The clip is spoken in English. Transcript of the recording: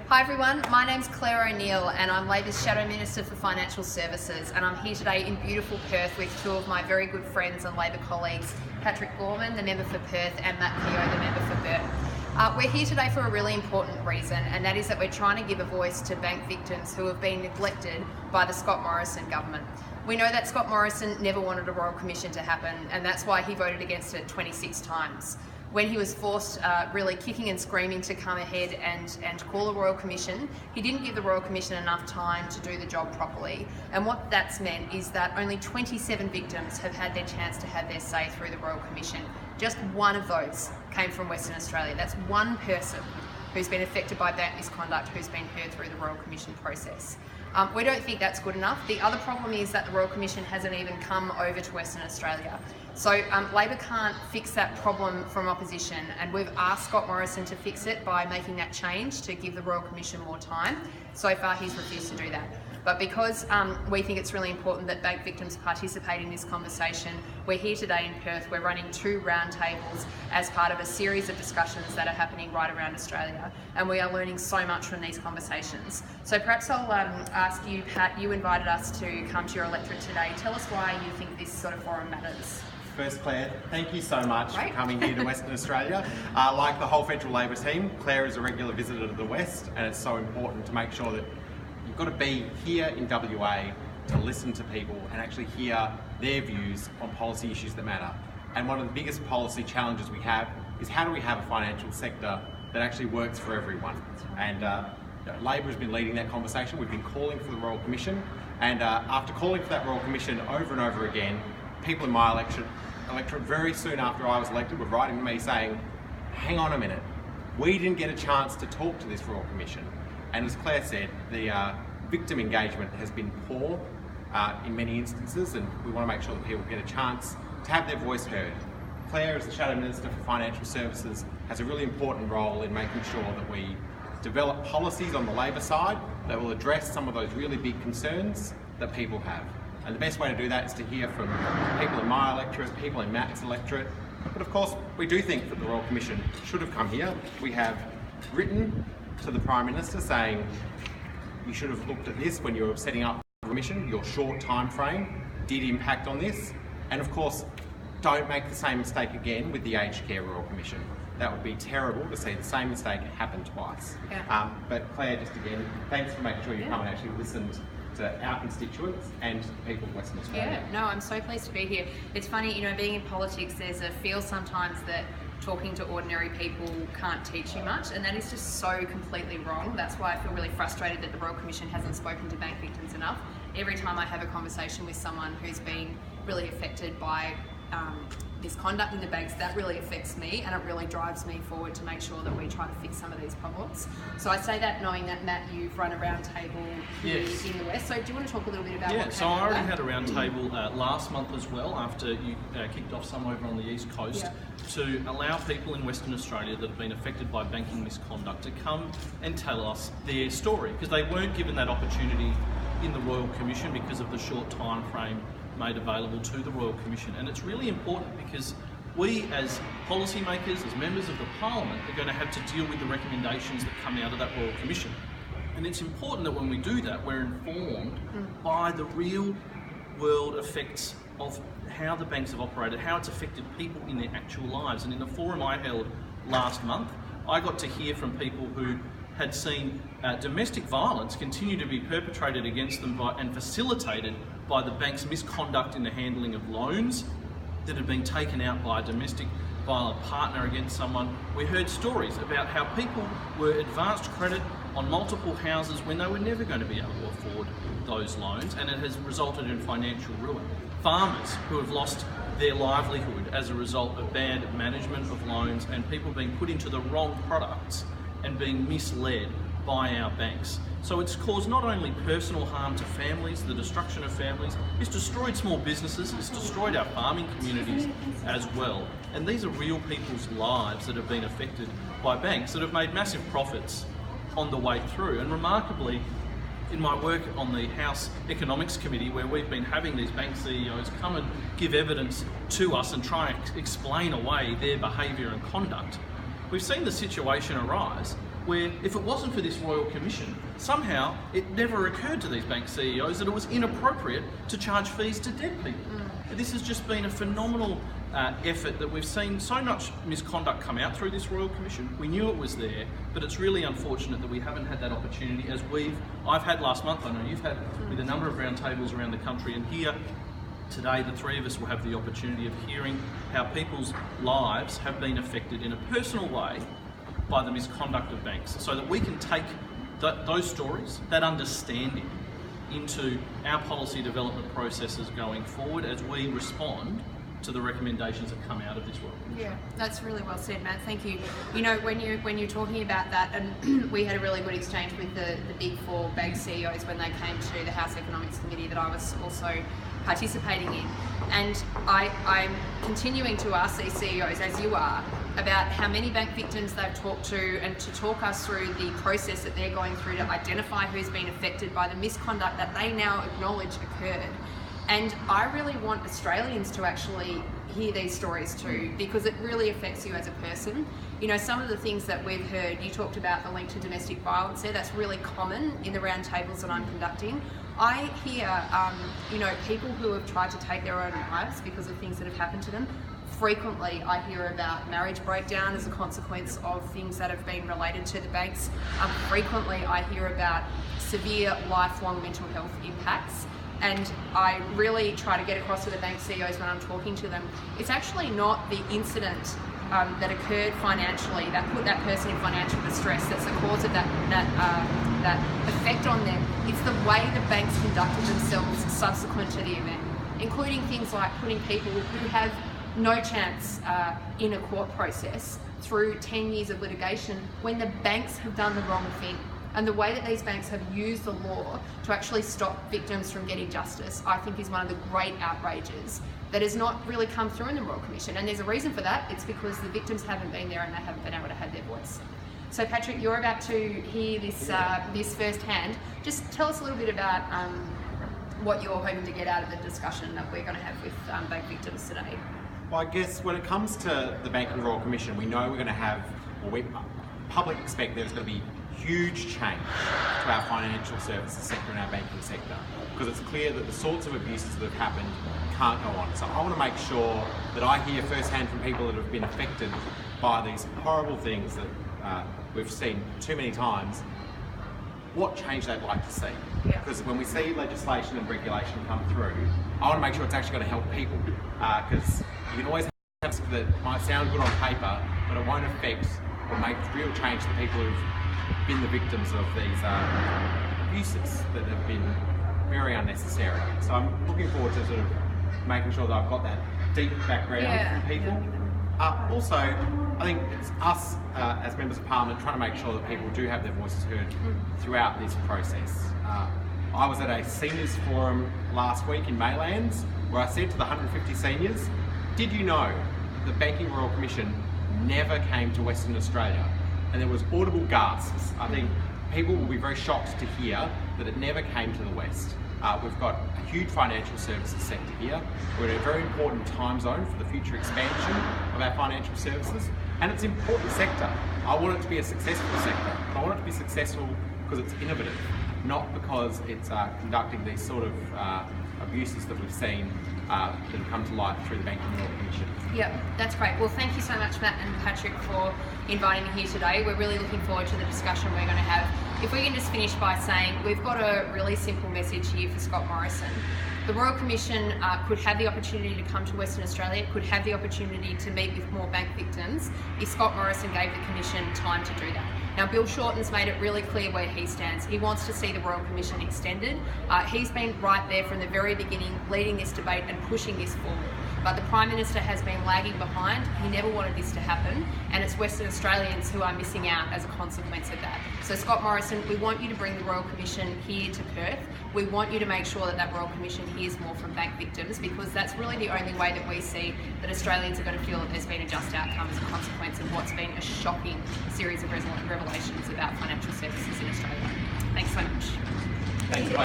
Hi everyone, my name's Clare ONeil and I'm Labor's Shadow Minister for Financial Services, and I'm here today in beautiful Perth with two of my very good friends and Labor colleagues, Patrick Gorman, the member for Perth, and Matt Keogh, the member for Burt. We're here today for a really important reason, and that is that we're trying to give a voice to bank victims who have been neglected by the Scott Morrison government. We know that Scott Morrison never wanted a Royal Commission to happen, and that's why he voted against it 26 times. When he was forced, really kicking and screaming to come ahead and call a Royal Commission, he didn't give the Royal Commission enough time to do the job properly. And what that's meant is that only 27 victims have had their chance to have their say through the Royal Commission. Just one of those came from Western Australia. That's one person who's been affected by bank misconduct who's been heard through the Royal Commission process. We don't think that's good enough. The other problem is that the Royal Commission hasn't even come over to Western Australia. So Labor can't fix that problem from opposition, and we've asked Scott Morrison to fix it by making that change to give the Royal Commission more time. So far he's refused to do that. But because we think it's really important that bank victims participate in this conversation, we're here today in Perth. We're running 2 roundtables as part of a series of discussions that are happening right around Australia, and we are learning so much from these conversations. So perhaps I'll ask you, Pat, you invited us to come to your electorate today. Tell us why you think this sort of forum matters. First, Claire, thank you so much for coming here to Western Australia. Like the whole federal Labor team, Claire is a regular visitor to the West, and it's so important to make sure that you've got to be here in WA to listen to people and actually hear their views on policy issues that matter. And one of the biggest policy challenges we have is how do we have a financial sector that actually works for everyone? And Labor has been leading that conversation. We've been calling for the Royal Commission, and after calling for that Royal Commission over and over again, people in my electorate very soon after I was elected were writing to me saying, hang on a minute, we didn't get a chance to talk to this Royal Commission. And as Claire said, the victim engagement has been poor in many instances, and we want to make sure that people get a chance to have their voice heard. Claire, as the Shadow Minister for Financial Services, has a really important role in making sure that we develop policies on the Labor side that will address some of those really big concerns that people have. And the best way to do that is to hear from people in my electorate, people in Matt's electorate. But of course, we do think that the Royal Commission should have come here. We have written to the Prime Minister saying you should have looked at this when you were setting up the commission. Your short time frame did impact on this. And of course, don't make the same mistake again with the Aged Care Royal Commission. That would be terrible to see the same mistake happen twice. Yeah. But Claire, just again, thanks for making sure you come and actually listened to our constituents and people of Western Australia. Yeah, no, I'm so pleased to be here. It's funny, being in politics, there's a feel sometimes that talking to ordinary people can't teach you much, and that is just so completely wrong. That's why I feel really frustrated that the Royal Commission hasn't spoken to bank victims enough. Every time I have a conversation with someone who's been really affected by misconduct in the banks, that really affects me, and it really drives me forward to make sure that we try to fix some of these problems. So I say that knowing that, Matt, you've run a roundtable here in the West. So do you want to talk a little bit about what so I already had a roundtable last month as well, after you kicked off some over on the East Coast, to allow people in Western Australia that have been affected by banking misconduct to come and tell us their story, because they weren't given that opportunity in the Royal Commission because of the short time frame made available to the Royal Commission. And it's really important because we as policymakers, as members of the Parliament, are going to have to deal with the recommendations that come out of that Royal Commission. And it's important that when we do that, we're informed by the real world effects of how the banks have operated, how it's affected people in their actual lives. And in the forum I held last month, I got to hear from people who had seen domestic violence continue to be perpetrated against them and facilitated by the bank's misconduct in the handling of loans that had been taken out by a domestic violent partner against someone. We heard stories about how people were advanced credit on multiple houses when they were never going to be able to afford those loans, and it has resulted in financial ruin. Farmers who have lost their livelihood as a result of bad management of loans, and people being put into the wrong products and being misled by our banks. So it's caused not only personal harm to families, the destruction of families, it's destroyed small businesses, it's destroyed our farming communities as well. And these are real people's lives that have been affected by banks that have made massive profits on the way through. And remarkably, in my work on the House Economics Committee, where we've been having these bank CEOs come and give evidence to us and try and explain away their behaviour and conduct, we've seen the situation arise where if it wasn't for this Royal Commission, somehow it never occurred to these bank CEOs that it was inappropriate to charge fees to dead people. This has just been a phenomenal effort that we've seen so much misconduct come out through this Royal Commission. We knew it was there, but it's really unfortunate that we haven't had that opportunity as I've had last month, I know you've had with a number of roundtables around the country, and here today the three of us will have the opportunity of hearing how people's lives have been affected in a personal way by the misconduct of banks, so that we can take those stories, that understanding, into our policy development processes going forward as we respond to the recommendations that come out of this Royal Commission. Yeah, that's really well said, Matt. Thank you. You know, when you're talking about that, and we had a really good exchange with the big four bank CEOs when they came to the House Economics Committee that I was also participating in, and I'm continuing to ask these CEOs, as you are, about how many bank victims they've talked to, and to talk us through the process that they're going through to identify who's been affected by the misconduct that they now acknowledge occurred. And I really want Australians to actually hear these stories too, because it really affects you as a person. You know, some of the things that we've heard, you talked about the link to domestic violence there, that's really common in the roundtables that I'm conducting. I hear, you know, people who have tried to take their own lives because of things that have happened to them. Frequently, I hear about marriage breakdown as a consequence of things that have been related to the banks. Frequently, I hear about severe lifelong mental health impacts. And I really try to get across to the bank CEOs when I'm talking to them, it's actually not the incident that occurred financially that put that person in financial distress that's the cause of that effect on them. It's the way the banks conducted themselves subsequent to the event, including things like putting people who have no chance in a court process through 10 years of litigation when the banks have done the wrong thing. And the way that these banks have used the law to actually stop victims from getting justice, I think, is one of the great outrages that has not really come through in the Royal Commission. And there's a reason for that. It's because the victims haven't been there and they haven't been able to have their voice. So Patrick, you're about to hear this this firsthand. Just tell us a little bit about what you're hoping to get out of the discussion that we're going to have with bank victims today. Well, I guess when it comes to the Banking Royal Commission, we know we're going to have, or we public expect there's going to be huge change to our financial services sector and our banking sector, because it's clear that the sorts of abuses that have happened can't go on. So I want to make sure that I hear firsthand from people that have been affected by these horrible things that we've seen too many times, what change they'd like to see. Because when we see legislation and regulation come through, I want to make sure it's actually going to help people, because you can always have stuff that might sound good on paper, but it won't affect or make real change to people who've been the victims of these abuses that have been very unnecessary. So I'm looking forward to sort of making sure that I've got that deep background from people. Also, I think it's us as members of Parliament trying to make sure that people do have their voices heard throughout this process. I was at a seniors forum last week in Maylands where I said to the 150 seniors, did you know the Banking Royal Commission never came to Western Australia? And there was audible gasps. I think people will be very shocked to hear that it never came to the West. We've got a huge financial services sector here. We're in a very important time zone for the future expansion of our financial services, and it's an important sector. I want it to be a successful sector, but I want it to be successful because it's innovative, not because it's conducting these sort of abuses that we've seen that have come to light through the Banking Royal Commission. Yep, that's great. Well, thank you so much, Matt and Patrick, for inviting me here today. We're really looking forward to the discussion we're going to have. If we can just finish by saying we've got a really simple message here for Scott Morrison. The Royal Commission could have the opportunity to come to Western Australia, could have the opportunity to meet with more bank victims if Scott Morrison gave the Commission time to do that. Now, Bill Shorten's made it really clear where he stands. He wants to see the Royal Commission extended. He's been right there from the very beginning, leading this debate and pushing this forward. But the Prime Minister has been lagging behind. He never wanted this to happen, and it's Western Australians who are missing out as a consequence of that. So Scott Morrison, we want you to bring the Royal Commission here to Perth. We want you to make sure that that Royal Commission hears more from bank victims, because that's really the only way that we see that Australians are going to feel that there's been a just outcome as a consequence of what's been a shocking series of revelations about financial services in Australia. Thanks so much. Thanks.